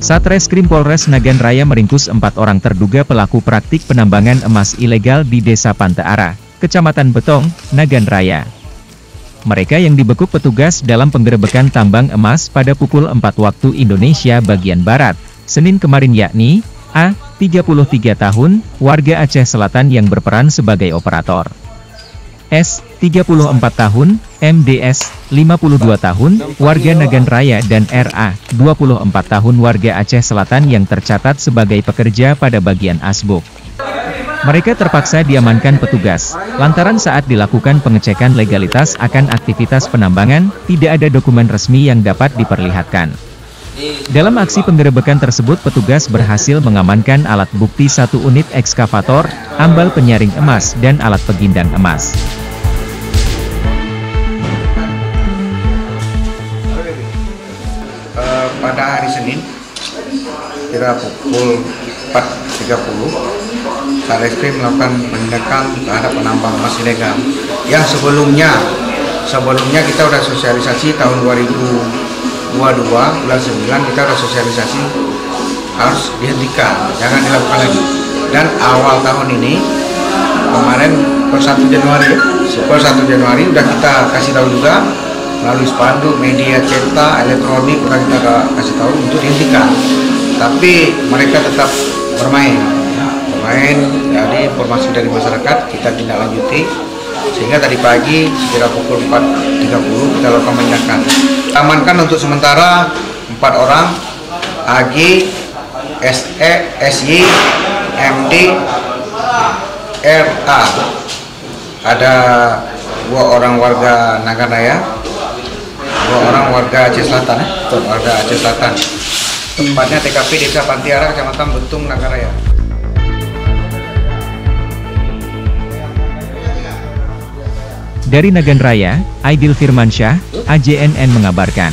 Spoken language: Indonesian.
Satreskrim Polres Nagan Raya meringkus 4 orang terduga pelaku praktik penambangan emas ilegal di Desa Pantai Ara, Kecamatan Betong, Nagan Raya. Mereka yang dibekuk petugas dalam penggerebekan tambang emas pada pukul 4 waktu Indonesia bagian Barat, Senin kemarin yakni, A, 33 tahun, warga Aceh Selatan yang berperan sebagai operator. S, 34 tahun, MDS, 52 tahun, warga Nagan Raya dan RA, 24 tahun warga Aceh Selatan yang tercatat sebagai pekerja pada bagian asbuk. Mereka terpaksa diamankan petugas, lantaran saat dilakukan pengecekan legalitas akan aktivitas penambangan, tidak ada dokumen resmi yang dapat diperlihatkan. Dalam aksi penggerebekan tersebut petugas berhasil mengamankan alat bukti 1 unit ekskavator, ambal penyaring emas dan alat pegindang emas. Pada hari Senin, kira pukul 4.30, Satreskrim melakukan penindakan terhadap penambang emas ilegal. Yang sebelumnya kita sudah sosialisasi tahun 2022 bulan 9 kita sudah sosialisasi harus dihentikan, jangan dilakukan lagi. Dan awal tahun ini kemarin per 1 Januari sudah kita kasih tahu juga melalui spanduk, media cetak, elektronik sudah kita kasih tahu untuk dihentikan. Tapi mereka tetap bermain. Jadi informasi dari masyarakat kita tindak lanjuti. Sehingga tadi pagi sekira pukul 4.30 kita lakukan penindakan. Amankan untuk sementara 4 orang, AG, SE, SY, MD, RA. Ada 2 orang warga Nagan Raya, 2 orang warga Aceh Selatan, Tempatnya TKP Desa Pantai Ara, Kecamatan Betong, Nagan Raya. Dari Nagan Raya, Aidil Firmansyah, AJNN mengabarkan.